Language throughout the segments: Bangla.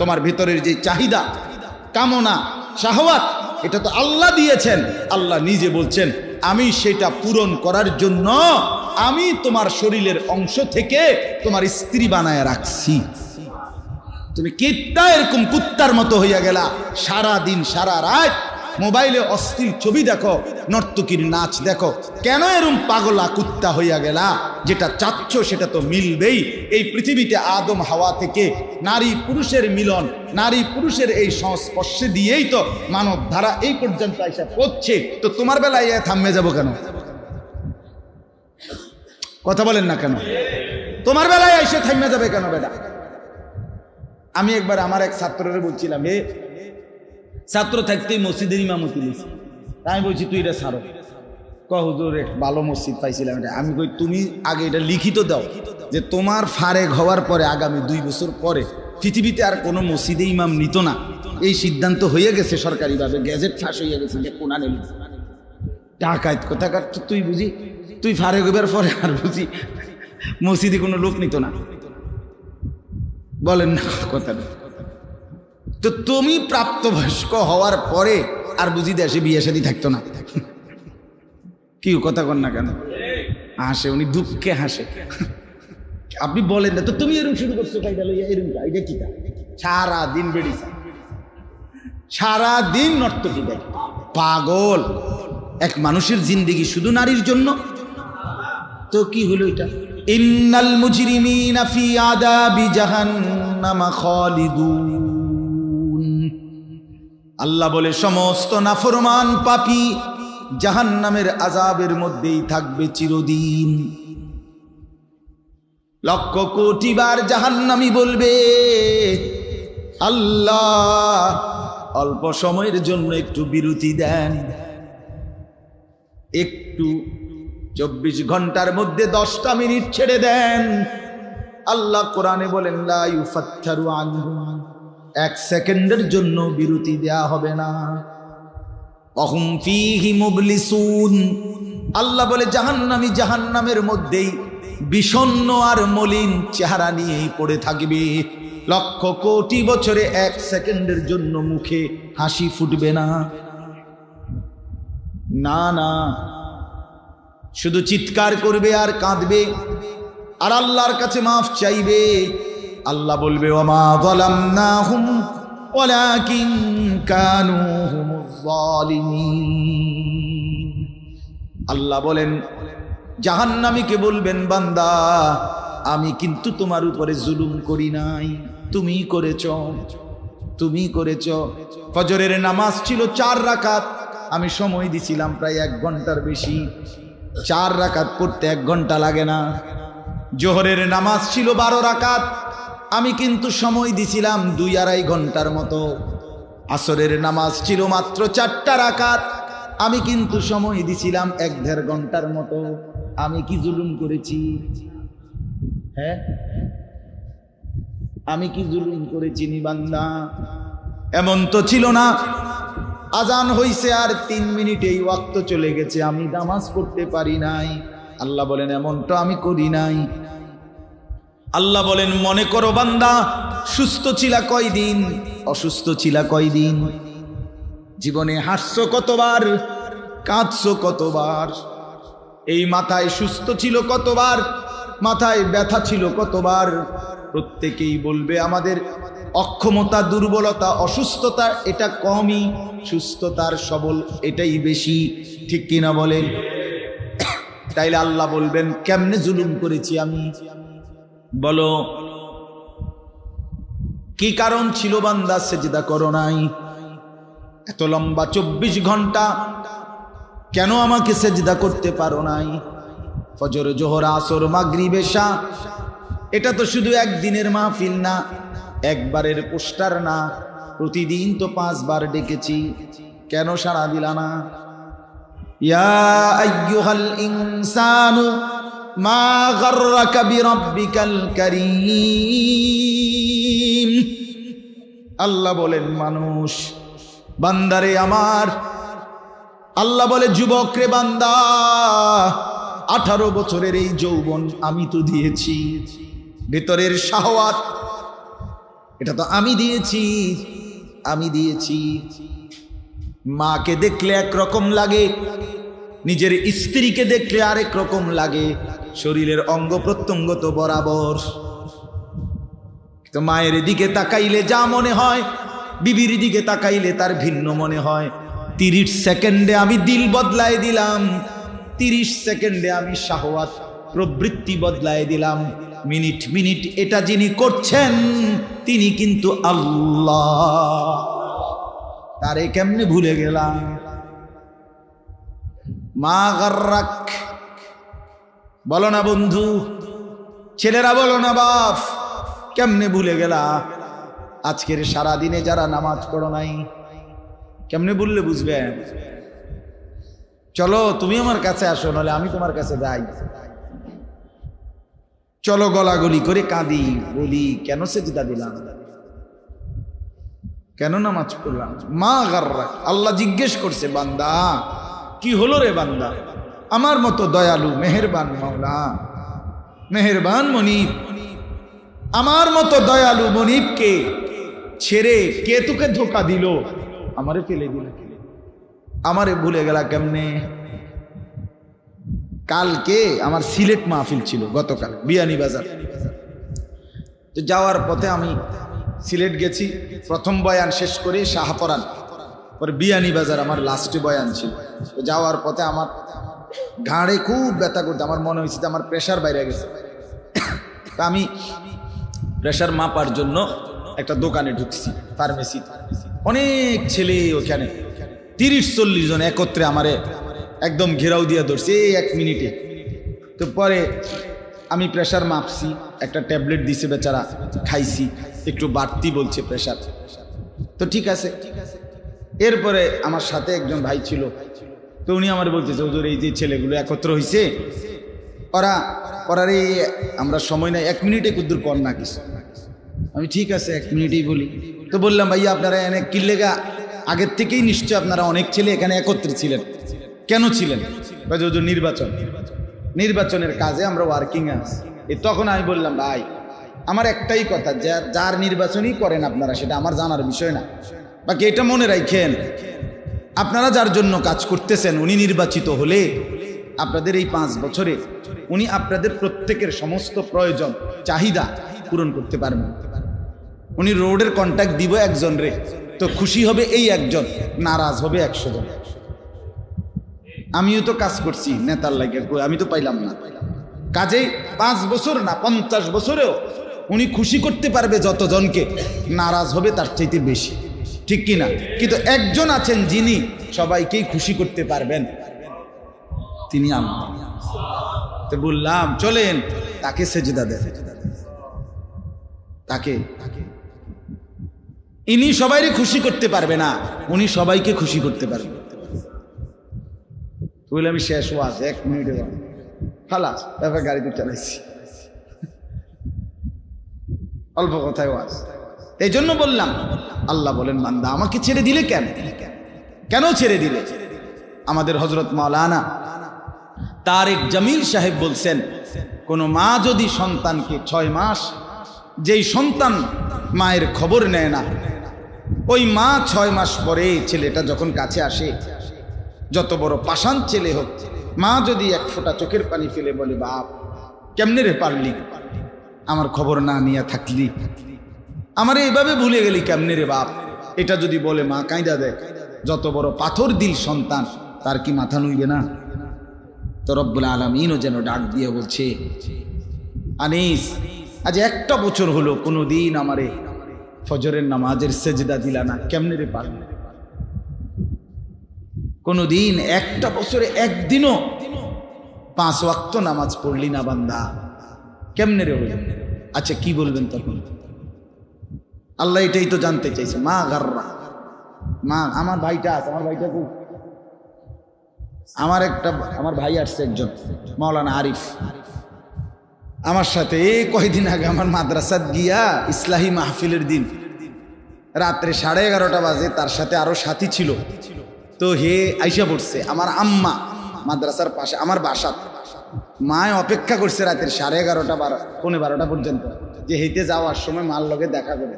তোমার ভিতরের যে চাহিদা, কামনা, শাহওয়াত, এটা তো আল্লাহ দিয়েছেন। আল্লাহ নিজে বলছেন, আমি সেটা পূরণ করার জন্য আমি তোমার শরীরের অংশ থেকে তোমার স্ত্রী বানায় রাখছি। তুমি কিত্তা এরকম কুত্তার মতো হইয়া গেলা, সারা দিন সারা রাত মোবাইলে অশ্লীল ছবি দেখো, নর্তকীর নাচ দেখো, কেন এরকম পাগলা কুত্তা হইয়া গেলা? যেটা চাচ্ছ সেটা তো মিলবেই। এই পৃথিবীতে আদম হাওয়া থেকে নারী পুরুষের মিলন, নারী পুরুষের এই সংস্পর্শে দিয়েই তো মানব ধারা এই পর্যন্ত এসে পড়ছে। তো তোমার বেলায় থামে যাব কেন? কথা বলেন না কেন? তোমার বেলায় এসে থামে যাবে কেন বেটা? আমি একবার আমার এক ছাত্ররে বলছিলাম, ছাত্র থাকতেই মসজিদের ইমামতি নিয়েছি। আমি বলছি তুই এটা ছাড়ো। হুজুর এক ভালো মসজিদ পাইছিলাম এটা। আমি কই তুমি আগে এটা লিখিত দাও যে তোমার ফারেক হওয়ার পরে আগামী 2 বছর পরে পৃথিবীতে আর কোনো মসজিদে ইমাম নিত না, এই সিদ্ধান্ত হয়ে গেছে সরকারিভাবে, গ্যাজেট ফাঁস হয়ে গেছে। যে কোনা নেই টাকায় কোথাকার তুই বুঝি, তুই ফারেক হইবার পরে আর বুঝি মসজিদে কোনো লোক নিত না। বলেন না কথাটা? তো তুমি প্রাপ্তবয়স্ক হওয়ার পরে আর বুঝি দেশে বিয়ে শাদী থাকতো না? কি কথা কন না কেন? হাসে উনি, দুঃখে হাসে। আপনি বলেন না তো তুমি এরকম শুরু করছো, এটা কি? সারাদিন বেড়েছে, সারাদিন নর্তকী দেখ, পাগল। এক মানুষের জিন্দেগি শুধু নারীর জন্য? তো কি হলো এটা? ইন্নাল মুজরিমিনা ফি আযাবি জাহান্নাম খালিদুন। আল্লাহ বলে সমস্ত নাফরমান পাপী জাহান্নামের আযাবের মধ্যেই থাকবে চিরদিন। লক্ষ কোটি বার জাহান্নামী বলবে, আল্লাহ অল্প সময়ের জন্য একটু বিরতি দেন, একটু 24 ঘন্টার মধ্যে 10টা মিনিট ছেড়ে দেন। আল্লাহ কোরআনে বলেন, লা ইউফাত্তারু আনহুম, 1 সেকেন্ডের জন্য বিরতি দেয়া হবে না। ওয়াহুম ফীহি মুবলিসুন। আল্লাহ বলে জাহান্নামী জাহান্নামের মধ্যেই বিষণ্ণ আর মলিন চেহারা নিয়েই পড়ে থাকবে। লক্ষ কোটি বছরে 1 সেকেন্ডের জন্য মুখে হাসি ফুটবে না। না না, শুধু চিৎকার করবে আর কাঁদবে আর আল্লাহর কাছে মাফ চাইবে। আল্লাহ বলবে, ওয়ামা যালামনাহুম ওয়ালাকিন কানু হুমুজ জালিমিন। আল্লাহ বলেন জাহান্নামীকে বলবেন, বান্দা আমি কিন্তু তোমার উপরে জুলুম করি নাই, তুমি করেছ, তুমি করেছ। ফজরের নামাজ ছিল 4 রাকাত, আমি সময় দিছিলাম প্রায় 1 ঘন্টার বেশি। 4 রাকাত পড়তে 1 ঘন্টা লাগে না। জোহরের নামাজ ছিল 12 রাকাত, আমি কিন্তু সময় দিছিলাম 2-2.5 ঘন্টার মতো। আসরের নামাজ ছিল মাত্র 4টা রাকাত, আমি কিন্তু সময় দিছিলাম 1-1.5 ঘন্টার মতো। আমি কি জুলুম করেছি? হ্যাঁ, আমি কি জুলুম করেছি নি বান্দা? এমন তো ছিল না আজান হইছে আর 3 মিনিটেই ওয়াক্ত চলে গেছে, আমি নামাজ পড়তে পারি নাই। আল্লাহ বলেন এমন তো আমি করি নাই। আল্লাহ বলেন মনে করো বান্দা, সুস্থ ছিলা কয়দিন, অসুস্থ ছিলা কয়দিন, জীবনে হাসছো কতবার, কাঁদছো কতবার, এই মাথায় সুস্থ ছিল কতবার, মাথায় ব্যথা ছিল কতবার। প্রত্যেকেই বলবে আমাদের অক্ষমতা, দুর্বলতা, অসুস্থতা এটা কমই, সুস্থতার সবল এটাই বেশি, ঠিক কিনা বলেন? তাইলে আল্লাহ বলবেন কেমনে জুলুম করেছি আমি? বলো কি কারণ ছিল বান্দা সেজদা করো নাই? এত লম্বা 24 ঘন্টা কেন আমাকে সেজদা করতে পারো নাই? ফজর, জোহর, আসর, মাগরিব, এশা, এটা তো শুধু একদিনের মাহফিল না, একবারের পোস্টার না, প্রতিদিন তো 5 বার ডেকেছি, কেন সাড়া দিলা না? ইয়া আইয়ুহাল ইনসানু মা গাররাকা বিরাব্বিকাল কারীম। আল্লাহ বলেন মানুষ, বান্দারে আমার, আল্লাহ বলে যুবক রে বান্দা, 18 বছরের এই যৌবন আমি তো দিয়েছি, ভেতরের শাহওয়াত এটা তো আমি দিয়েছি, আমি দিয়েছি। মাকে দেখলে একরকম লাগে, নিজের স্ত্রীকে দেখলে আরেক রকম লাগে, শরীরের অঙ্গ প্রত্যঙ্গ তো বরাবর। তো মায়ের দিকে তাকাইলে যা মনে হয়, বিবির দিকে তাকাইলে তার ভিন্ন মনে হয়। 30 সেকেন্ডে আমি দিল বদলায় দিলাম, 30 সেকেন্ডে আমি শাহওয়াত প্রবৃত্তি বদলায় দিলাম। মিনিট মিনিট এটা যিনি করছেন তিনি কিন্তু আল্লাহ। তারে কেমনে ভুলে গেলাম? মা গাররাক, বলো না বন্ধু, ছেলেরা বলো না বাপ, কেমনে ভুলে গেলা? আজকের সারাদিনে যারা নামাজ পড়ো নাই, কেমনে বললে বুঝবে? চলো তুমি আমার কাছে আসো, নাহলে আমি তোমার কাছে যাই। চলো গলাগলি করে কাঁদি, বলি কেন সেজদা দিলাম, কেন নামাজ পড়লাম? মা গাররাক, আল্লাহ জিজ্ঞেস করছে, বান্দা কি হলো রে বান্দা? আমার মতো দয়ালু মেহেরবান মাওলা, মেহেরবান মনিব, আমার মতো দয়ালু মনিবকে ছেড়ে কে তোকে ধোকা দিল? আমারে ফেলে দিল, আমারে ভুলে গেলা কেমনে? কালকে আমার সিলেট মাহফিল ছিল, গতকাল বিয়ানীবাজার। তো যাওয়ার পথে আমি সিলেট গেছি, প্রথম বয়ান শেষ করে শাহপরান, পরে বিয়ানীবাজার আমার লাস্টে বয়ান ছিল। তো যাওয়ার পথে আমার ঘাড়ে খুব ব্যথা করতে, আমার মনে হয়েছে আমার প্রেশার বাইরে গেছে। তা আমি প্রেশার মাপার জন্য একটা দোকানে ঢুকছি, ফার্মেসি। অনেক ছেলে ওখানে 30-40 জন একত্রে আমারে একদম ঘেরাও দিয়ে ধরছে 1 মিনিটে। তো পরে আমি প্রেশার মাপছি, একটা ট্যাবলেট দিছে বেচারা, খাইছি, একটু বাড়তি বলছে প্রেশার। তো ঠিক আছে। এরপরে আমার সাথে একজন ভাই ছিল, তো উনি আমার বলতেছে, হুজুর এই যে ছেলেগুলো একত্র হয়েছে, ওরা আমরা সময় নাই, 1 মিনিটে কুদ্দুর কর না কিছু। আমি ঠিক আছে 1 মিনিটেই বলি। তো বললাম, ভাইয়া আপনারা এনে কিল্লেগা আগের থেকেই নিশ্চয় আপনারা অনেক ছেলে এখানে একত্রে ছিলেন, কেন ছিলেন? হুজুর নির্বাচনের কাজে আমরা ওয়ার্কিং আছি। তখন আমি বললাম, ভাই আমার একটাই কথা, যার নির্বাচনই করেন আপনারা, সেটা আমার জানার বিষয় না। বাকি এটা মনে রাখেন, আপনারা যার জন্য কাজ করতেছেন উনি নির্বাচিত হলে আপনাদের এই 5 বছরে উনি আপনাদের প্রত্যেকের সমস্ত প্রয়োজন চাহিদা পূরণ করতে পারবেন। উনি রোডের কন্ট্যাক্ট দিব একজন রে, তো খুশি হবে এই একজন, নারাজ হবে 100 জন। আমিও তো কাজ করছি নেতার লাগে, আমি তো পাইলাম না। কাজেই 5 বছর না 50 বছরেও উনি খুশি করতে পারবে যতজনকে, নারাজ হবে তার চাইতে বেশি, ঠিক কিনা? কিন্তু একজন আছেন যিনি সবাইকেই খুশি করতে পারবেন, তিনি আল্লাহ। তো বললাম চলেন তাকে সেজদা দেন, তাকে। ইনি সবাইকে খুশি করতে পারবে না, উনি সবাইকে খুশি করতে পারবে। বলে আমি শেষ ওয়াজ 1 মিনিটে খালাস, তারপর গাড়িতে চালাইছি, অল্প কথায় ওয়াজ। এই জন্য বললাম, আল্লাহ বলেন, বান্দা আমাকে ছেড়ে দিলে কেন? কেন ছেড়ে দিলে? আমাদের হযরত মাওলানা তারেক জামিল সাহেব বলছেন, কোন মা যদি সন্তানকে 6 মাস, যেই সন্তান মায়ের খবর নেয় না, ওই মা 6 মাস পরে ছেলেটা যখন কাছে আসে, যত বড় পাষাণ ছেলে হোক, মা যদি 1 ফোঁটা চোখের পানি ফেলে বলে, বাপ কেমনে রে পারলি, আমার খবর না নিয়ে থাকলি, আমার এইভাবে ভুলে গেলি কেমনে রে বাপ, এটা যদি বলে মা কাঁদা দেয়, যত বড় পাথর দিল সন্তান, তার কি মাথা নুইবে না? তো রব্বুল আলামিনও যেন ডাক দিয়ে বলছে, আনিস আজ 1টা বছর হলো কোনোদিন আমারে ফজরের নামাজের সেজদা দিলা না, কেমনে রে পারলি? কোনোদিন 1টা বছরে একদিনও 5 ওয়াক্ত নামাজ পড়লি না বান্দা, কেমনে রে হলো? আচ্ছা কি বলবেন তখন? আল্লাহ এটাই তো জানতে চাইছে। মা গাররা, মা আমার ভাইটা আছে, আমার ভাইটা খুব, আমার ভাই আসছে একজন, মাওলানা আরিফ, আমার সাথে এই কয়দিন আগে আমার মাদ্রাসাত গিয়া ইসলাহি মাহফিলের দিন রাত্রে 11:30 বাজে, তার সাথে আরো সাথী ছিল, তো হে আইসা পড়ছে। আমার আম্মা মাদ্রাসার পাশে আমার বাসাত, মায় অপেক্ষা করছে রাতের 11:30 12 পৌনে 12টা পর্যন্ত, যে হেঁটে যাওয়ার সময় মার লগে দেখা করে।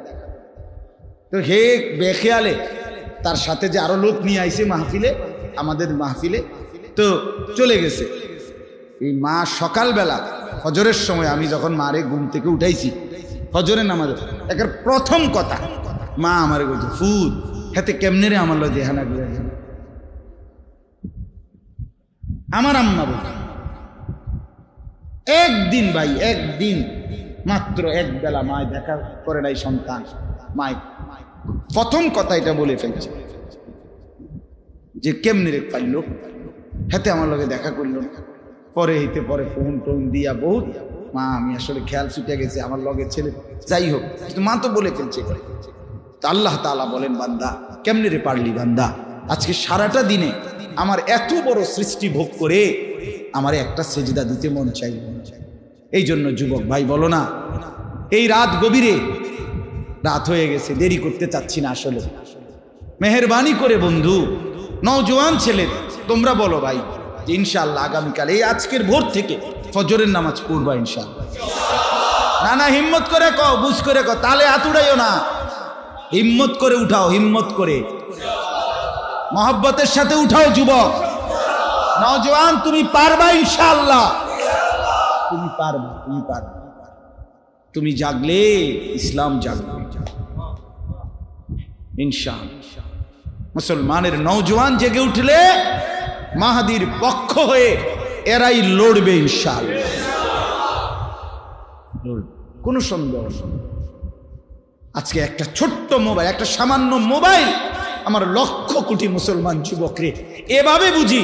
তো হে বেখেয়ালে তার সাথে যে আরো লোক নিয়ে আইছে মাহফিলে, আমাদের মাহফিলে, তো চলে গেছে। এই মা সকালবেলা ফজরের সময় আমি যখন মারে ঘুম থেকে উঠাইছি ফজরের নামাজে, একের প্রথম কথা মা আমারে বলছে, ফুদ হাতে কেমনে রে আমার লগে দেখানা করে। আমার আম্মা বলছে একদিন ভাই, একদিন মাত্র এক বেলা মায় দেখা করে নাই সন্তান, মায় প্রথম কথা এটা বলে ফেলছে যে কেমনে রে পাইল, হাতে আমার লগে দেখা করলো। পরে হইতে পরে ফোন টোন দিয়া বহুত, মা আমি আসলে খেয়াল ছুটে গেছে আমার লগে ছেলে, যাই হোক কিন্তু মা তো বলে ফেলছে। তা আল্লাহ তাআলা বলেন, বান্দা কেমনে রে পারলি বান্দা, আজকে সারাটা দিনে আমার এত বড় সৃষ্টি ভোগ করে আমার একটা সেজদা দিতে মন চাই। এই জন্য যুবক ভাই বলো না, এই রাত গভীরে, রাত হয়ে গেছে, দেরি করতে চাচ্ছি না আসলে, মেহেরবানি করে বন্ধু নওজোয়ান ছেলে তোমরা বলো ভাই যে ইনশাআল্লাহ আগামীকাল এই আজকের ভোর থেকে ফজরের নামাজ পড়বা ইনশাআল্লাহ। না না হিম্মত করে কও, বুঝ করে কও, তাহলে হাত উড়াইও না, হিম্মত করে উঠাও, হিম্মত করে মহব্বতের সাথে উঠাও যুবক। নওজোয়ান তুমি পারবা ইনশাআল্লাহ, তুমি পারবা, তুমি পারবা। তুমি জাগলে ইসলাম জাগবে ইনশাআল্লাহ। মুসলমানের নওজোয়ান জেগে উঠলে মাহাদির পক্ষ হয়ে এরাই লড়বে ইনশাআল্লাহ, কোনো সন্দেহ। আজকে একটা ছোট্ট মোবাইল, একটা সামান্য মোবাইল আমার লক্ষ কোটি মুসলমান যুবকরে এভাবে বুঝি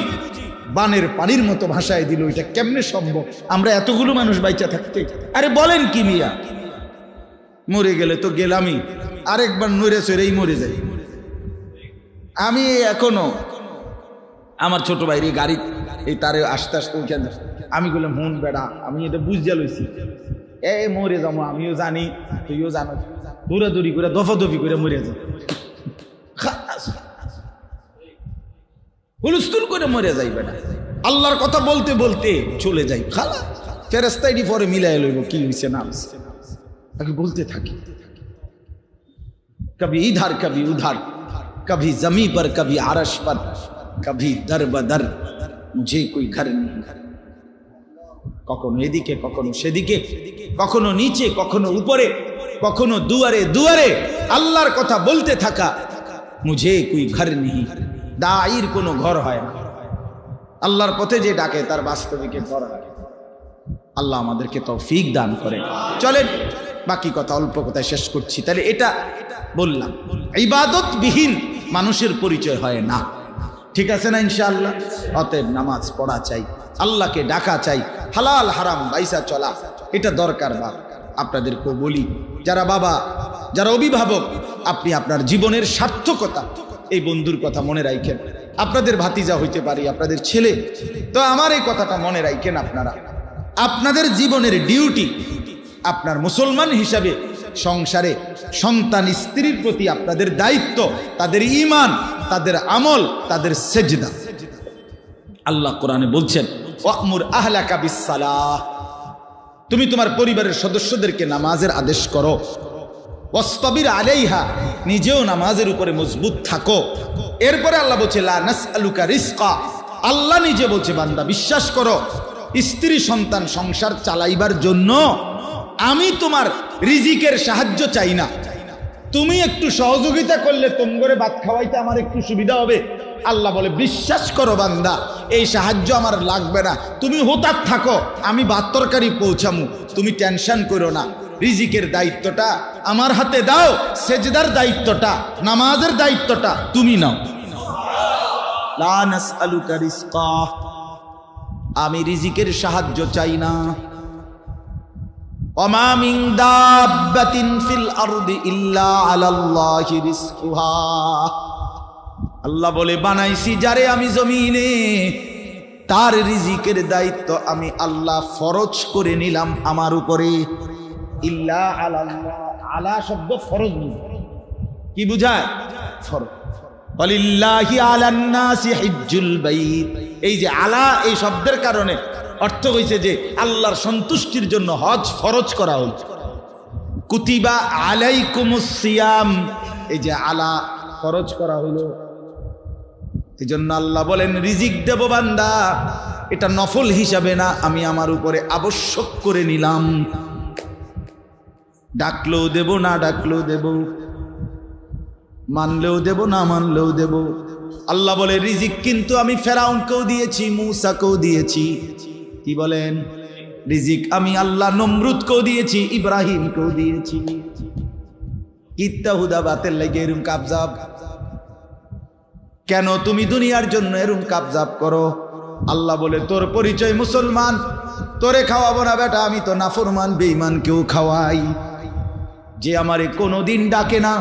বানের পানির মতো ভাষায় দিল। এটা কেমনে সম্ভব? আমরা এতগুলো মানুষ বাইচা থাকতে, আরে বলেন কি মিয়া, মরে গেলে তো গেলামই, আরেকবার নড়ে চড়েই মরে যাই। আমি এখনো আমার ছোট ভাইরে গাড়ি এই তারে আস্তে আস্তে উঠেন, আমি বললাম হুন বেড়া, আমি এটা বুঝতে লইছি, এ মরে যাবো, আমিও জানি তুইও জানো, দৌড়াদৌড়ি করে দফাদফি করে মরে যাও, হুলস্থুল করে মরে যাই বেটা। আল্লাহর কথা বলতে বলতে চলে যাই, খালা ফেরেশতাইডি পরে মিলাই লইব কি হইছে না হইছে, তাকে বলতে থাকি, কবি ইধার কবি উধার, কবি জমি पर कभी आरश पर, कभी दर बदर मुझे कोई घर नहीं। কখনো এদিকে কখনো সেদিকে, কখনো নিচে কখনো উপরে, কখনো দুয়ারে দুয়ারে আল্লাহর কথা বলতে থাকা। মুঝে কোই ঘর নেই, দাঈর কোনো ঘর হয় না, আল্লাহর পথে যে ডাকে তার বাস্তবিকে ঘর হয়। আল্লাহ আমাদেরকে তৌফিক দান করে। চলেন বাকি কথা অল্প কথায় শেষ করছি। তাহলে এটা বললাম, ইবাদত বিহীন মানুষের পরিচয় হয় না, ঠিক আছে না ইনশাআল্লাহ? অতএব নামাজ পড়া চাই, আল্লাহকে ডাকা চাই, হালাল হারাম বাইসা চলা এটা দরকার। বা আপনাদেরকেও বলি, যারা বাবা, যারা অভিভাবক, আপনি আপনার জীবনের সার্থকতা এই বন্ধুর কথা মনে রাখেন। আপনাদের ভাতিজা হইতে পারি, আপনাদের ছেলে, তো আমার এই কথাটা মনে রাখেন। আপনারা আপনাদের জীবনের ডিউটি, আপনার মুসলমান হিসাবে সংসারে সন্তান স্ত্রীর প্রতি আপনাদের দায়িত্ব, তাদের ঈমান, তাদের আমল, তাদের সেজদা। আল্লাহ কোরআনে বলছেন, ওয়া'মুর আহলাকা বিসসালাহ, তুমি তোমার পরিবারের সদস্যদেরকে নামাজের আদেশ করো। ওয়াসতাবির আলাইহা, নিজেও নামাজের উপরে মজবুত থাকো। এরপরে আল্লাহ বলছে, লা নাসআলুকা রিজকা, আল্লাহ নিজে বলছে, বান্দা বিশ্বাস করো, স্ত্রী সন্তান সংসার চালাইবার জন্য আমি তোমার রিজিকের সাহায্য চাই না। তুমি একটু সহযোগিতা করলে তোমরে ভাত খাওয়াইতে আমার একটু সুবিধা হবে। আল্লাহ বলে, বিশ্বাস করো বান্দা, এই সাহায্য আমার লাগবে না, তুমি হোতার থাকো, আমি ভাত তরকারি পৌঁছামু, তুমি টেনশন করো না। রিজিকের দায়িত্বটা আমার হাতে দাও, সেজদার দায়িত্বটা, নামাজের দায়িত্বটা তুমি নাও। লা নাসআলুকা রিজকা, আমি রিজিকের সাহায্য চাই না। ওমা মিন দাব্বাতিন ফিল আরদি ইল্লা আলাল্লাহি রিজকুহা, আল্লাহ বলে, বানাইছি যারে আমি জমিনে, তার রিজিকের দায়িত্ব আমি আল্লাহ ফরজ করে নিলাম আমার উপরে। ইল্লা আলাল্লাহ, আলা শব্দ ফরজ কি বুঝায়? ফরজ। ওয়ালিল্লাহি আলান নাসি হিজ্জুল বাইত, এই যে আলা এই শব্দের কারণে অর্থ হইছে যে আল্লাহর সন্তুষ্টির জন্য হজ ফরজ করা হল। কুতিবা আলাইকুমুস সিয়াম, এই যে আলা খরচ করা হলো। এই জন্য আল্লাহ বলেন রিজিক দেব বান্দা, এটা নফল হিসাবে না, আমি আমার উপরে আবশ্যক করে নিলাম। ডাকলেও দেব, না ডাকলেও দেব, মানলেও দেব, না মানলেও দেব। আল্লাহ বলে রিজিক কিন্তু আমি ফেরাউনকেও দিয়েছি, মূসাকেও দিয়েছি। কি বলেন? রিজিক আমি আল্লাহ নমরুদকেও দিয়েছি, ইব্রাহিমকেও দিয়েছি। কিত্তা হুদা বাতের লাগে এরম কাবজাব কেন? তুমি দুনিয়ার জন্য এরম কাবজাব করো। আল্লাহ বলে তোর পরিচয় মুসলমান, তোরে খাওয়াবো না বেটা, আমি তো নাফরমান বেঈমান কেউ খাওয়াই। যে আমারে কোনোদিন ডাকে না,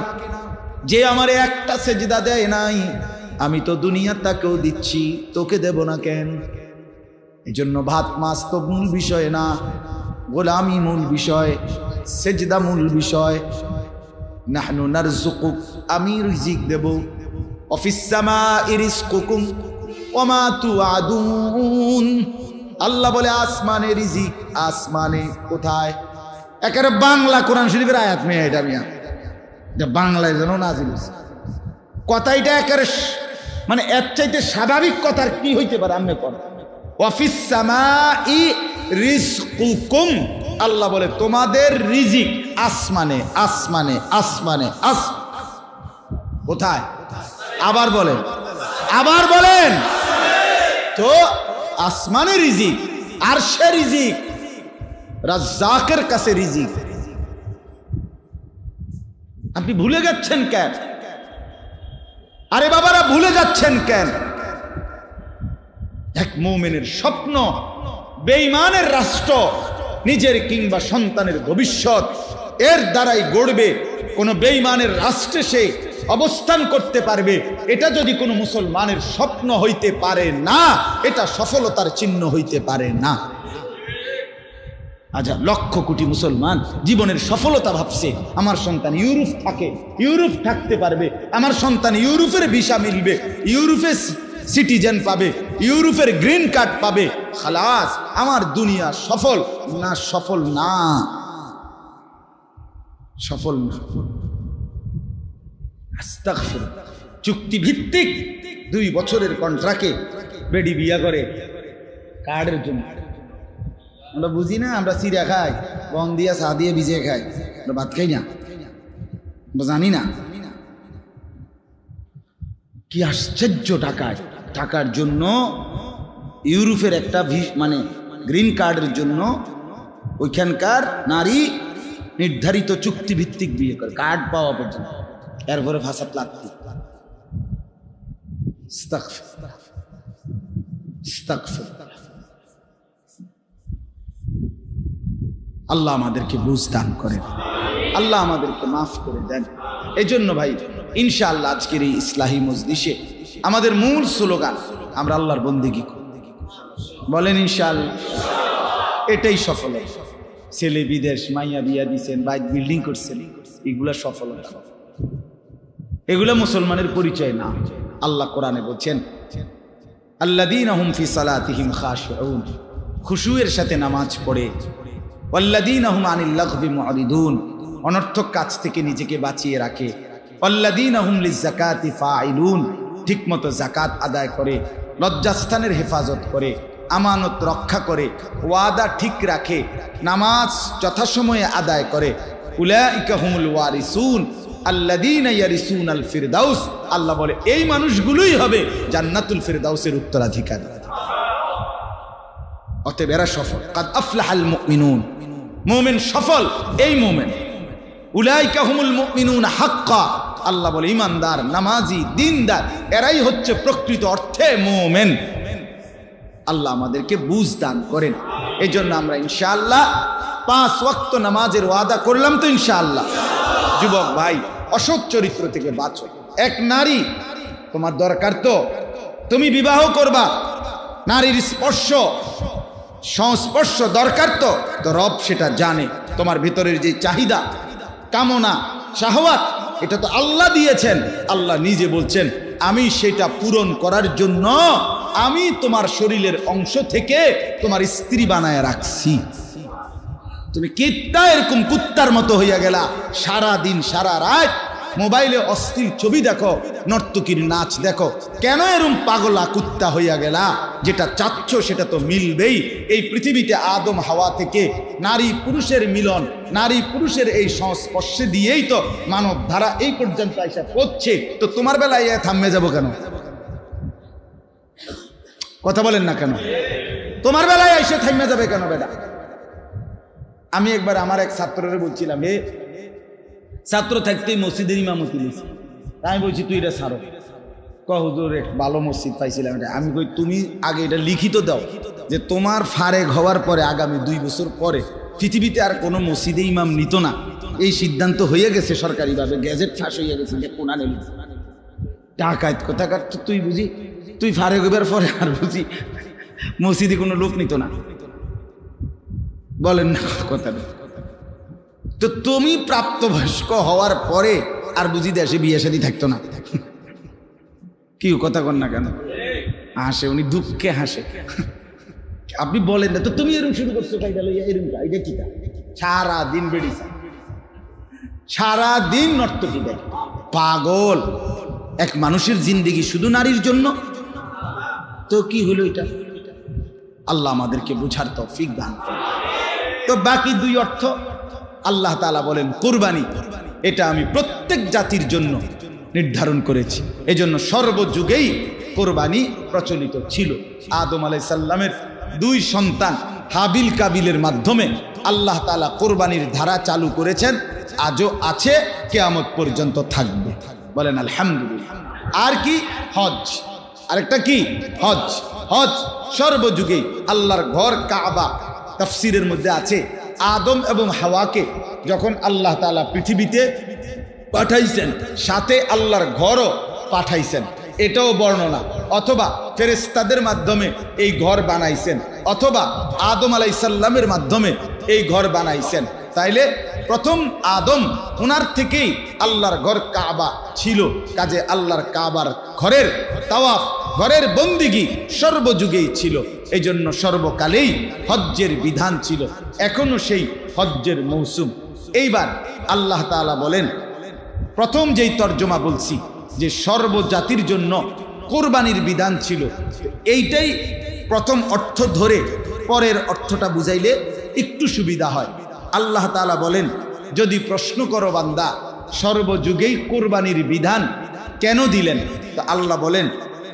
যে আমারে একটা সেজদা দেয় নাই, আমি তো দুনিয়া তাকেও দিচ্ছি, তোকে দেব না কেন? এই জন্য ভাত মাছ তো মূল বিষয় না, গোলামি মূল বিষয়, সেজদা মূল বিষয়। নাহনু নারযুকুক, আমি রিজিক দেব। অফিস সামাই রিজকুকুম ওয়া মা তুআদুন। আল্লাহ বলে আসমানে রিজিক, আসমানে কোথায়? একেবারে বাংলা কোরআন শরীফের আয়াত মেয়ে এটা মিয়া, বাংলায় যেন নাজিল হয়েছে কথা। এটা একেবারে মানে এর চাইতে স্বাভাবিক কথার কি হইতে পারে? আমনে কোন অফিস সামাই রিজকুকুম, আল্লাহ বলে তোমাদের রিজিক আসমানে, আসমানে, আসমানে। কোথায়? আবার বলেন, আবার বলেন। তো আসমানে রিজিক, আরশে রিজিক, রাজ্জাকের কাছে রিজিক। আপনি ভুলে যাচ্ছেন কেন? আরে বাবারা ভুলে যাচ্ছেন কেন? এক মুমিনের স্বপ্ন বেঈমানের রাষ্ট্র নিজের কিংবা সন্তানের ভবিষ্যৎ এর দ্বারাই গড়বে। কোন বেঈমানের রাষ্ট্রে সে অবস্থান করতে পারবে, এটা যদি কোনো মুসলমানের স্বপ্ন হইতে পারে না, এটা সফলতার চিহ্ন হইতে পারে না। আচ্ছা, লক্ষ কোটি মুসলমান জীবনের সফলতা ভাবছে আমার সন্তান ইউরোপ থাকে, ইউরোপ থাকতে পারবে, আমার সন্তান ইউরোপের ভিসা মিলবে, ইউরোপের সিটিজেন পাবে, ইউরোপের গ্রিন কার্ড পাবে, খালাস আমার দুনিয়া সফল। না, সফল না, সফল না। আস্তাগফিরুল্লাহ। চুক্তি ভিত্তিক 2 বছরের কন্ট্রাক্টে বেডি বিয়া করে কার্ডের জন্য। আমরা বুঝি না, আমরা চিড়া খাই, বন দিয়া চা দিয়ে ভিজিয়ে খাই, আমরা ভাত খাই না, আমরা জানি না। কি আশ্চর্য! টাকার জন্য ইউরোপের একটা মানে গ্রিন কার্ডের জন্য ওইখানকার নারী নির্ধারিত চুক্তি ভিত্তিক বিয়ে করে কার্ড পাওয়া পর্যন্ত, এরপরে ভাষাত লাগতে। আল্লাহ আমাদেরকে বুঝ দান করেন, আল্লাহ আমাদেরকে মাফ করে দেন। এই জন্য ভাই ইনশাআল্লাহ আজকের এই ইসলাহি মজলিসে আমাদের মূল স্লোগান আমরা আল্লাহর বন্দেগী করি। বলেন ইনশাআল্লাহ। এটাই সফলতা। ছেলে বিদেশ, মাইয়া বিয়া দিচ্ছেন, বাইক বিল্ডিং করছেন, এগুলা সফলতা, এগুলা মুসলমানের পরিচয় না। আল্লাহ কোরআনে বলছেন আল্লাযীনা হুম ফি সালাতিহিম খাশিউন, খুশুয়ের সাথে নামাজ পড়ে, ওয়াল্লাযীনা হুম আনিল লাগবি মুরিদুন, অনর্থক কাজ থেকে নিজেকে বাঁচিয়ে রাখে, ওয়াল্লাযীনা হুম লিযাকাতি ফাইলুন, ঠিকমতো যাকাত আদায় করে, লজ্জাস্থানের হেফাজত করে, আমানত রক্ষা করে, ওয়াদা ঠিক রাখে, নামাজ যথাসময়ে আদায় করে, উলাইকা হুমুল ওয়ারিসুন আল্লাযীনা ইয়ারিসুনাল ফিরদাউস। আল্লাহ বলে এই মানুষগুলোই হবে জান্নাতুল ফিরদাউসের উত্তরাধিকারী। অতএব এরা সফল। কাদ আফলাহাল মুমিনুন, মুমিন সফল এই মুমিন। উলাইকা হুমুল মুমিনুন হাক্কা, আল্লাহ বলে ইমানদার, নামাজি, দিনদার এরাই হচ্ছে প্রকৃত অর্থে মুমিন। আল্লাহ আমাদেরকে বুঝ দান করেন। এই জন্য আমরা ইনশাআল্লাহ 5 ওয়াক্ত নামাজের ওয়াদা করলাম তো ইনশাআল্লাহ। যুবক ভাই, অসৎ চরিত্র থেকে বাঁচো। এক নারী তোমার দরকার, তো তুমি বিবাহ করবা, নারীর সংস্পর্শ দরকার, তো রব সেটা জানে। তোমার ভিতরের যে চাহিদা, কামনা, শাহওয়াত, এটা তো আল্লাহ দিয়েছেন। আল্লাহ নিজে বলছেন আমি সেটা পূরণ করার জন্য আমি তোমার শরীরের অংশ থেকে তোমার স্ত্রী বানায় রাখছি। তুমি কিত্তা এরকম কুত্তার মতো হইয়া গেলা, সারা দিন সারা রাত মোবাইলে অশ্লীল ছবি দেখো, নর্তকীর নাচ দেখো। কেন এরম পাগলা কুত্তা হইয়া গেলা? যেটা চাচ্ছ সেটা তো মিলবেই। এই পৃথিবীতে আদম হাওয়া থেকে নারী পুরুষের মিলন, নারী পুরুষের এই সংস্পর্শে দিয়েই তো মানব ধারা এই পর্যন্ত আইসা পড়ছে। তো তোমার বেলায় থামে যাব কেন? কথা বলেন না কেন? তোমার বেলায় এসে থামে যাবে কেন বেটা? আমি একবার আমার এক ছাত্ররে বলছিলাম, হে ছাত্র থাকতেই মসজিদের ইমামতি নিয়েছি। আমি বলছি তুই এটা ছাড়ো। হুজুর এক ভালো মসজিদ পাইছিলাম এটা। আমি কই তুমি আগে এটা লিখিত দাও যে তোমার ফারেক হওয়ার পরে আগামী 2 বছর পরে পৃথিবীতে আর কোনো মসজিদে ইমাম নিত না। এই সিদ্ধান্ত হয়ে গেছে সরকারিভাবে, গ্যাজেট ফাঁস হয়ে গেছে যে কোনা নেই টাকায় কোথাকার। তুই বুঝি তুই ফারেক হইবার পরে আর বুঝি মসজিদে কোনো লোক নিত না? বলেন না কথাটা? তো তুমি প্রাপ্তবয়স্ক হওয়ার পরে আর বুঝি দেশে বিয়ে শাদী থাকতো না? কি কথা কন না কেন? হাসে উনি, দুঃখে হাসে। আপনি বলেন না তো তুমি এরকম শুরু করছো কাইটা লইয়া, এরকম এটা কি? সারাদিন বেড়িছে, সারাদিন নর্তকী দেয়। পাগল এক মানুষের জিন্দেগি শুধু নারীর জন্য? তো কি হলো এটা? আল্লাহ আমাদেরকে বুঝার তৌফিক দান করুন। তো বাকি 2 অর্থ আল্লাহ তাআলা বলেন কুরবানি, এটা আমি প্রত্যেক জাতির জন্য নির্ধারণ করেছি। এজন্য সর্বযুগেই কোরবানি প্রচলিত ছিল। আদম আলাইহিস সালামের 2 সন্তান হাবিল কাবিলের মাধ্যমে আল্লাহ তাআলা কোরবানির ধারা চালু করেছেন, আজও আছে, কিয়ামত পর্যন্ত থাকবে। বলেন আলহামদুলিল্লাহ। আর কি? হজ। আরেকটা কি? হজ। হজ সর্বযুগেই আল্লাহর ঘর কাবা। তাফসীরের মধ্যে আছে আদম এবং হাওয়াকে যখন আল্লাহ তাআলা পৃথিবীতে পাঠাইছেন, সাথে আল্লাহর ঘরও পাঠাইছেন, এটাও বর্ণনা। অথবা ফেরেশতাদের মাধ্যমে এই ঘর বানাইছেন, অথবা আদম আলাইহিস সালামের মাধ্যমে এই ঘর বানাইছেন। তাইলে প্রথম আদম, ওনার থেকেই আল্লাহর ঘর কাবা ছিল। কাজে আল্লাহর কাবার ঘরের তাওয়াফ, ঘরের বন্দিগি সর্বযুগেই ছিল। এই জন্য সর্বকালেই হজ্জের বিধান ছিল, এখনো সেই হজ্জের মৌসুম। এইবার আল্লাহ তাআলা বলেন, প্রথম যেই তর্জমা বলছি যে সর্বজাতির জন্য কোরবানির বিধান ছিল, এইটাই প্রথম অর্থ ধরে পরের অর্থটা বুঝাইলে একটু সুবিধা হয়। আল্লাহ তাআলা বলেন, যদি প্রশ্ন করো বান্দা সর্বযুগেই কোরবানির বিধান কেন দিলেন, তো আল্লাহ বলেন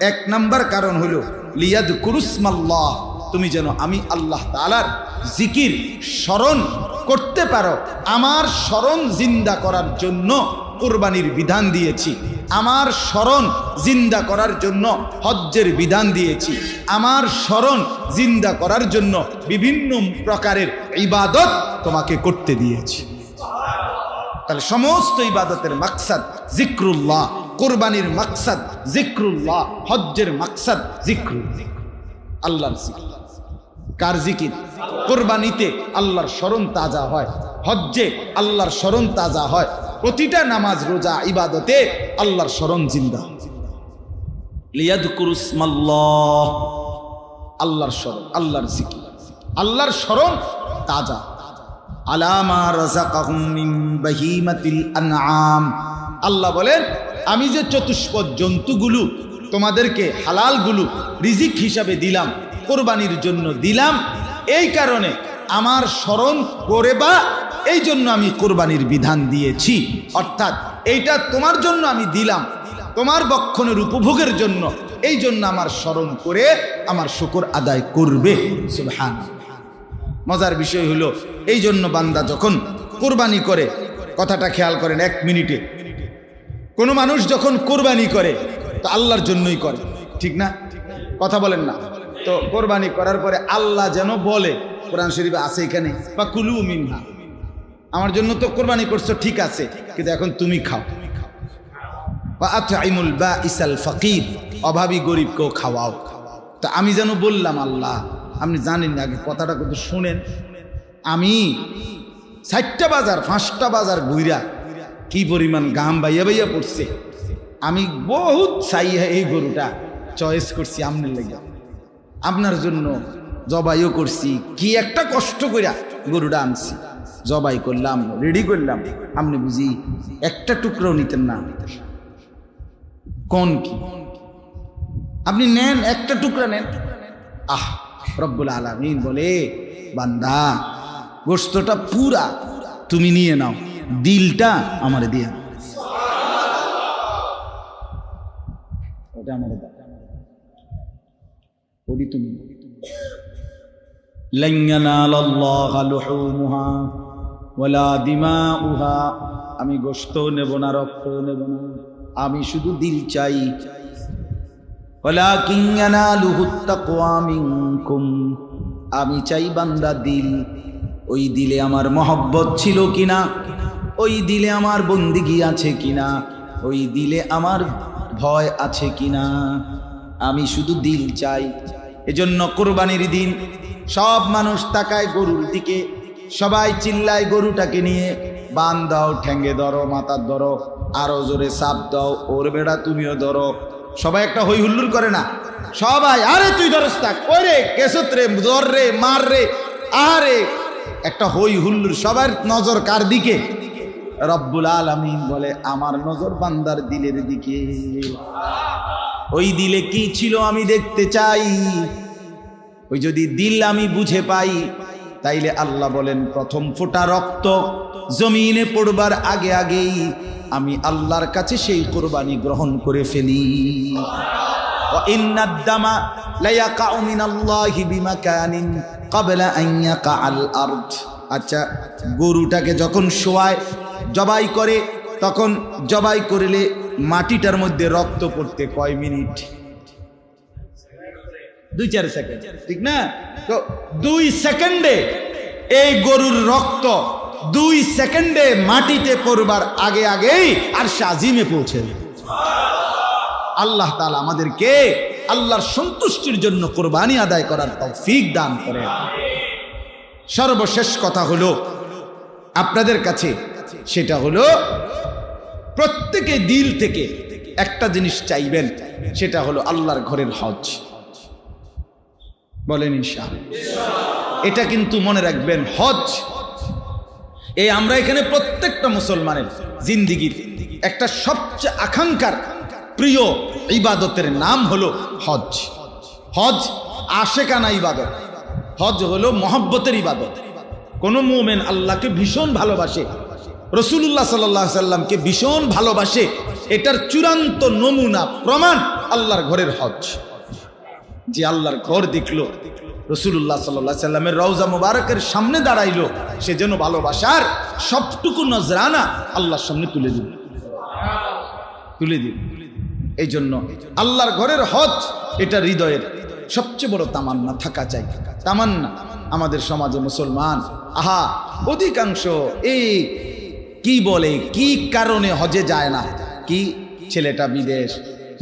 1 নাম্বার কারণ হলো লিয়াযকুরুসমাল্লাহ, তুমি যেন আমি আল্লাহ তাআলার জিকির স্মরণ করতে পারো। আমার স্মরণ জিন্দা করার জন্য কোরবানির বিধান দিয়েছি। আমার স্মরণ জিন্দা করার জন্য হজ্জের বিধান দিয়েছি। আমার স্মরণ জিন্দা করার জন্য বিভিন্ন প্রকারের ইবাদত তোমাকে করতে দিয়েছি। তাহলে সমস্ত ইবাদতের মাকসাদ জিক্রুল্লাহ, কোরবানির মাকসাদ জিক্রুল্লাহ, হজ্জের মাকসাদ জিক্রুল্লাহ, আল্লাহর জিকির। কার জিকির? কোরবানিতে আল্লাহর স্মরণ তাজা হয়, হজ্জে আল্লাহর স্মরণ তাজা হয়, প্রতিটা নামাজ রোজা ইবাদতে আল্লাহর স্মরণ জিন্দা। লিয়াযকুরুসমাল্লাহ, আল্লাহর স্মরণ, আল্লাহর জিকির, আল্লাহর স্মরণ তাজা। আলা মা রাযাকাহুম মিন বাহিমাতিল আনআম, আল্লাহ বলেন আমি যে চতুষ্পদ জন্তুগুলো তোমাদেরকে হালালগুলো রিজিক হিসাবে দিলাম, কোরবানির জন্য দিলাম, এই কারণে আমার স্মরণ করে বা এই জন্য আমি কোরবানির বিধান দিয়েছি। অর্থাৎ এইটা তোমার জন্য আমি দিলাম, তোমার বক্ষণের উপভোগের জন্য, এই জন্য আমার স্মরণ করে আমার শুকর আদায় করবে। সুবহানাল্লাহ। মজার বিষয় হলো এই জন্য বান্দা যখন কোরবানি করে, কথাটা খেয়াল করেন 1 মিনিটে, কোনো মানুষ যখন কোরবানি করে তো আল্লাহর জন্যই করে, ঠিক না? কথা বলেন না? তো কোরবানি করার পরে আল্লাহ যেন বলে, কোরআন শরীফে আছে এখানে, বা কুলু মিনহা, আমার জন্য তো কোরবানি করছো ঠিক আছে, কিন্তু এখন তুমি খাও। বা আতঈমুল বাঈসাল ফাকির, অভাবী গরিবকেও খাওয়াও। তা আমি যেন বললাম, আল্লাহ আপনি জানেন না, আগে কথাটা কিন্তু শুনেন, আমি 4টা বাজার 5টা বাজার ঘুইরা কি পরিমাণ গাম বাইয়া বাইয়া পড়ছে, আমি বহুত চাইয়া এই গরুটা চয়েস করছি আপনার লেগে, আপনার জন্য জবাইও করছি, কি একটা কষ্ট কইরা গরুটা আনছি। জবাই করলাম, রেডি করলাম, আপনি বুঝি একটা টুকরো নিতেন না? কোন কি আপনি নেন, একটা টুকরা নেন। রব্বুল আলামিন বলে, বান্দা গোশতটা পুরা তুমি নিয়ে নাও, দিলটা আমারে দিয়ে দাও। ওটা আমারে দাও, ওডি তুমি। লান ইয়ানালাল্লাহা লুহুমুহা ওয়ালা দিমাউহা, আমি গোশত নেব না, রক্ত নেব না, আমি শুধু দিল চাই। ওয়ালাকিন ইয়ানালুহুত তাকওয়া মিনকুম, আমি চাই বান্দা দিল। ওই দিলে আমার মহব্বত ছিল কিনা, ওই দিলে আমার বন্দিগি আছে কিনা, ওই দিলে আমার ভয় আছে কিনা, আমি শুধু দিল চাই। এজন্য কোরবানির দিন সব মানুষ তাকায় গরুর দিকে, সবাই চিল্লায় গরুটাকে নিয়ে, বান দাও, ঠ্যাঙ্গে ধরো, মাথার ধরো, আরো জোরে চাপ দাও, ওর বেড়া তুমিও ধরো। সবাই একটা হই হুল্লুর করে না? সবাই আরে তুই ধরস থাক, ওরে কেসত রে, ধর রে, মার রে, আরে একটা হই হুল্লুর। সবার নজর কার দিকে? রব্বুল আলামিন বলে, আমার নজর বান্দার দিলের দিকে। ওই দিলে কি ছিল আমি দেখতে চাই। ওই যদি দিল আমি বুঝে পাই, তাইলে আল্লাহ বলেন প্রথম ফোঁটা রক্ত জমিনে পড়বার আগে আগেই আমি আল্লাহর কাছে সেই কোরবানি গ্রহণ করে ফেলি। ওয়া ইন্নাদ দামা লা ইয়াকাউ মিনাল্লাহি বিমাকানিন ক্বাবলা আন ইয়াকাআল আরদ। আচ্ছা, গরুটাকে যখন শোয়ায়, জবাই করে, তখন জবাই করলে মাটিটার মধ্যে রক্ত পড়তে কয় মিনিট? 2-4 সেকেন্ড, ঠিক না? তো 2 সেকেন্ডে এই গরুর রক্ত 2 সেকেন্ডে মাটিতে পড়বার আগে আগেই আরশে আজিমে পৌঁছে। আল্লাহ তাআলা আমাদেরকে আল্লাহর সন্তুষ্টির জন্য কোরবানি আদায় করার তৌফিক দান করেন। সর্বশেষ কথা হলো আপনাদের কাছে, সেটা হলো প্রত্যেকে দিল থেকে একটা জিনিস চাইবেন, সেটা হলো আল্লাহর ঘরের হজ। বলেন ইনশাআল্লাহ। এটা কিন্তু মনে রাখবেন, হজ এই আমরা এখানে প্রত্যেকটা মুসলমানের জিন্দিগির একটা সবচেয়ে আকাঙ্ক্ষার প্রিয় ইবাদতের নাম হলো হজ। হজ আশেকানা ইবাদত, হজ হলো মহব্বতের ইবাদত। কোন মুমিন আল্লাহকে ভীষণ ভালোবাসে, রাসূলুল্লাহ সাল্লাল্লাহু আলাইহি সাল্লামকে ভীষণ ভালোবাসে, এটার চূড়ান্ত নমুনা প্রমাণ আল্লাহর ঘরের হজ। যে আল্লাহর ঘর দেখলো, রাসূলুল্লাহ সাল্লাল্লাহু আলাইহি সাল্লামের রওজা মুবারকের সামনে দাঁড়াইলো, সে যেন ভালোবাসার সবটুকু নজরানা আল্লাহর সামনে তুলে দিল। এই জন্য আল্লাহর ঘরের হজ এটা হৃদয়ের সবচেয়ে বড় তামান্না থাকা চাই। তামান্না আমাদের সমাজে মুসলমান অধিকাংশ এই কি বলে, কি কারণে হজে যায় না? কি ছেলেটা বিদেশ,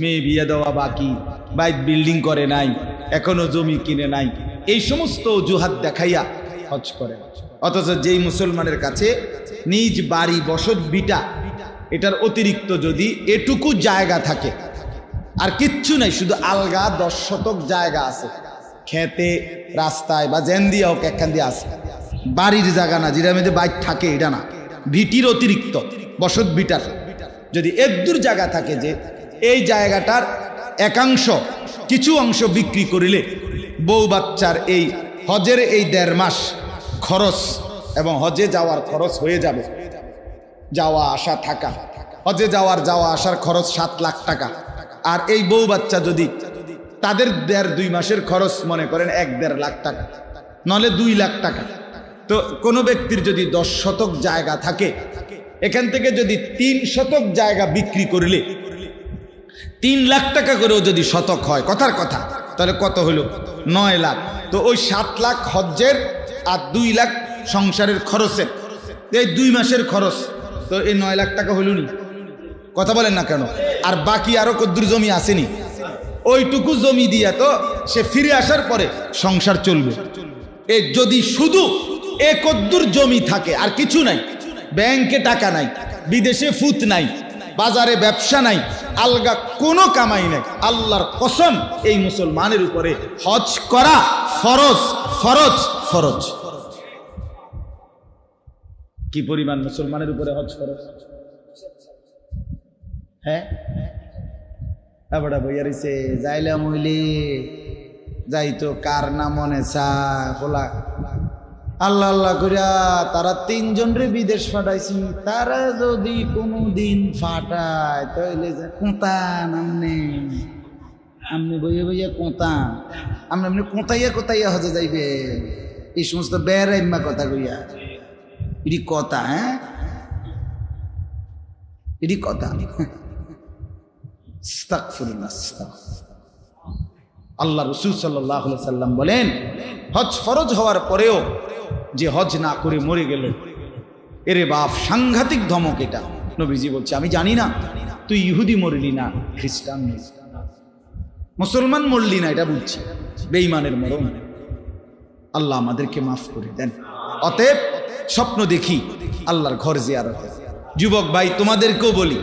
মেয়ে বিয়ে দেওয়া বাকি, বাইক বিল্ডিং করে নাই, এখনো জমি কিনে নাই, এই সমস্ত অজুহাত দেখাইয়া হজ করে। অথচ যেই মুসলমানের কাছে নিজ বাড়ি বসত বিটা, এটার অতিরিক্ত যদি এটুকু জায়গা থাকে, আর কিচ্ছু নাই, শুধু আলগা 10 শতক জায়গা আছে, খেতে, রাস্তায় বা জেন দিয়া হোক একখান দিয়ে আছে, বাড়ির জায়গা না, যেটার মধ্যে বাইক থাকে, এটা না, ভিটির অতিরিক্ত বসত বিটার যদি এদূর জায়গা থাকে, যে এই জায়গাটার একাংশ, কিছু অংশ বিক্রি করিলে বউ বাচ্চার এই হজের এই 1.5 মাস খরচ এবং হজে যাওয়ার খরচ হয়ে যাবে। যাওয়া আসা থাকা, হজে যাওয়া আসার খরচ 7 লাখ টাকা। আর এই বউ বাচ্চা যদি তাদের 1.5-2 মাসের খরচ মনে করেন 1-1.5 লাখ টাকা, নলে 2 লাখ টাকা। তো কোনো ব্যক্তির যদি 10 শতক জায়গা থাকে, এখান থেকে যদি 3 শতক জায়গা বিক্রি করলে 3 লাখ টাকা করেও যদি শতক হয়, কথার কথা, তাহলে কত হলো? 9 লাখ। তো ওই 7 লাখ হজ্জের আর 2 লাখ সংসারের খরচের, এই 2 মাসের খরচ, তো এই 9 লাখ টাকা হলো নি? কথা বলেন না কেন? আর বাকি আরো কদ্দুর জমি আসেনি, ওইটুকু জমি দিয়া তো সে ফিরে আসার পরে সংসার চলবে। এই যদি শুধু কদ্দুর জমি থাকে আর কিছু নাই, ব্যাংকে টাকা নাই, বিদেশে ফুত নাই, বাজারে ব্যবসা নাই, আলগা কোনো কামাই নাই, আল্লাহর কসম এই মুসলমানের উপরে হজ করা ফরজ, ফরজ, ফরজ। কি পরিমাণ মুসলমানের উপরে হজ খরচ? হ্যাঁ, বড়া বইয়া রয়েছে যাইলাম হইলে যাইতো কার না মনে চায় খোলা আল্লাহ আল্লাহ করিয়া তারা 3 জন রে বিদেশ পাঠাইছি। তারা যদি কোনোদিন ফাটায় তাহলে কোঁতা নামনে আমনে বইয়ে বইয়া কোঁতা আমনে এমনি কোঁতাইয়া কোঁতাইয়া হজে যাইবে। এই সমস্ত বেড়াইম্মা কথা কইয়া এটি কথা, হ্যাঁ এটি কথা। আল্লাহ রাসূল সাল্লাল্লাহু আলাইহি সাল্লাম বলেন, হজ ফরজ হওয়ার পরেও যে হজ না করে মরে গেল, এরে বাপ সাংঘাতিক ধমক এটা। নবীজি বলছে, আমি জানি না তুই ইহুদি মরলি না খ্রিস্টান মুসলমান মরলি না, এটা বুঝছি, বেঈমানের মরণ। আল্লাহ আমাদেরকে মাফ করে দেন। অতএব স্বপ্ন দেখি আল্লাহর ঘর জিয়ারতে। যুবক ভাই, তোমাদেরকেও বলি,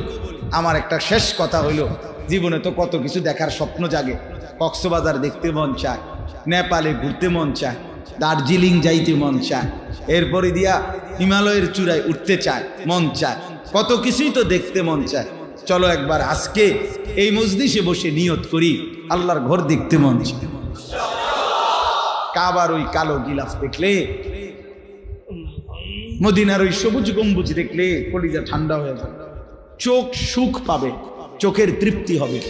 আমার একটা শেষ কথা হইল, জীবনে তো কত কিছু দেখার স্বপ্ন জাগে। কক্সবাজার দেখতে মন চায়, নেপালে ঘুরতে মন চায়, দার্জিলিং যাইতে মন চায়, এরপরে দিয়া হিমালয়ের চূড়ায় উঠতে চায়, মন চায়, কত কিছুই তো দেখতে মন চায়। চলো একবার আজকে এই মজলিসে বসে নিয়ত করি, আল্লাহর ঘর দেখতে মন চায়। কাবার ওই কালো গিলাফ দেখলে, মদিনার ওই সবুজ গম্বুজ দেখলে কলিজা ঠান্ডা হয়ে যাবে, চোখ সুখ পাবে, চোখের তৃপ্তি হবে,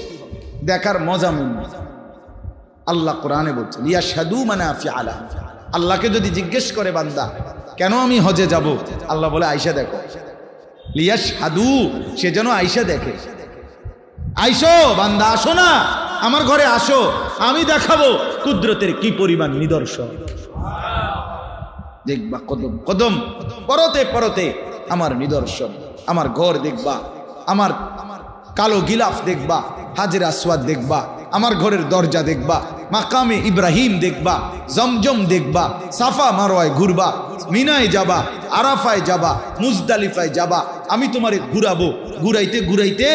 দেখার মজা মন। আল্লাহ কোরআনে বলছেন, ইয়াশহাদু মানাফিআ লাহুম। আল্লাহকে যদি জিজ্ঞেস করে বান্দা কেন আমি হজে যাব, আল্লাহ বলে আয়েশা দেখো। লিয়াশহাদু, সে যেন আয়েশা দেখে। আইসো বান্দা, আসো না আমার ঘরে আসো, আমি দেখাবো কুদরতের কি পরিমাণ নিদর্শন। দেখবা কদম কদম পরতে পরতে আমার নিদর্শন, আমার ঘর দেখবা, আমার কালো গিলাফ দেখবা, হাজরে আসওয়াদ দেখবা, আমার ঘরের দরজা দেখবা, মাকামে ইব্রাহিম দেখবা, জমজম দেখবা, সাফা মারওয়ায় ঘুরবা, মিনায় যাবা, আরাফায় যাবা, মুজদালিফায় যাবা। আমি তোমারে ঘুরাবো, ঘুরাইতে ঘুরাইতে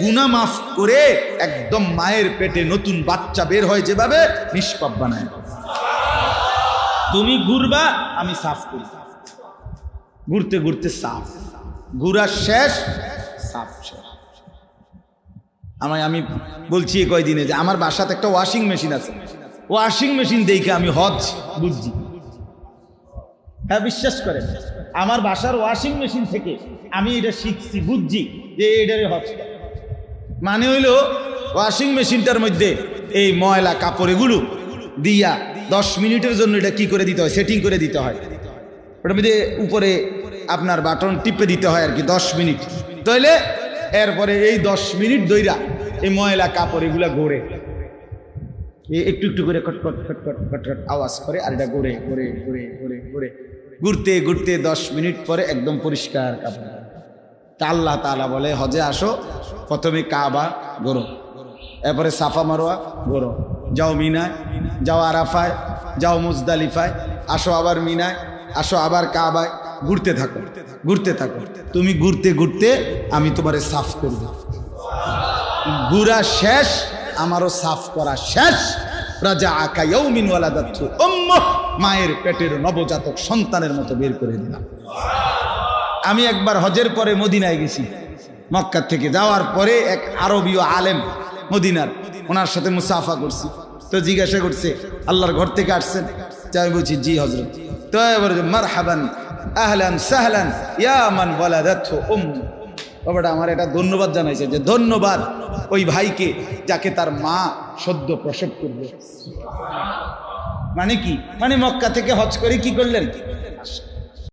গুনাহ মাফ করে একদম মায়ের পেটে নতুন বাচ্চা বের হয় যেভাবে, নিষ্পাপ বানায়। তুমি ঘুরবা, আমি সাফ করি। ঘুরতে ঘুরতে সাফ, ঘুরা শেষ, সাফ শেষ। আমি বলছি কয়দিনে যে আমার বাসাতে একটা ওয়াশিং মেশিন আছে, ওয়াশিং মেশিন দেখে আমি হজ বুঝছি। হ্যাঁ, বিশ্বাস করেন, আমার বাসার ওয়াশিং মেশিন থেকে আমি এটা শিখছি, বুঝছি যে এটারে হজ। মানে হইল ওয়াশিং মেশিনটার মধ্যে এই ময়লা কাপড় এগুলো দিয়া 10 মিনিটের জন্য এটা কি করে দিতে হয়, সেটিং করে দিতে হয়। ওটার মধ্যে উপরে আপনার বাটন টিপে দিতে হয় আর কি 10 মিনিট। তাইলে এরপরে এই 10 মিনিট ধইরা এই ময়লা কাপড় এগুলা ঘোরে, একটু একটু করে খটখট খটখট খটখট আওয়াজ করে, আর এটা ঘুরে ঘুরে ঘুরে ঘুরে ঘুরে ঘুরতে ঘুরতে 10 মিনিট পরে একদম পরিষ্কার কাপড়। তা আল্লাহ তাআলা বলে, হজে আসো, প্রথমে কাবা ঘোরো, এরপরে সাফা মারওয়া ঘোরো, যাও মিনায়, যাও আরাফায়, যাও মুজদালিফায়, আসো আবার মিনায়, আসো আবার কাবায়, ঘুরতে থাকো ঘুরতে থাকো। তুমি ঘুরতে ঘুরতে আমি তোমারে সাফ করব। ঘুরা শেষ, আমারও সাফ করা শেষ। রাজা আকা ইয়াউমিন ওয়ালাদাতহু উম্মুহ, মায়ের পেটের নবজাতক সন্তানের মতো বের করে দিলাম। আমি একবার হজের পরে মদিনায় গেছি, মক্কা থেকে যাওয়ার পরে এক আরবীয় আলেম মদিনার, ওনার সাথে মুসাফা করছি। তো জিজ্ঞাসা করছে, আল্লাহর ঘর থেকে আসছেন? আমি বলছি জি হযরত। তো এবার মারহাবান আহলান সাহলান ইয়া মান ওয়ালাদাতহু উম্মুহ। বাবাটা আমার এটা ধন্যবাদ জানাইছে, যে ধন্যবাদ ওই ভাইকে যাকে তার মা সদ্য প্রসব করবে। মানে কি, মানে মক্কা থেকে হজ করে কি করলেন,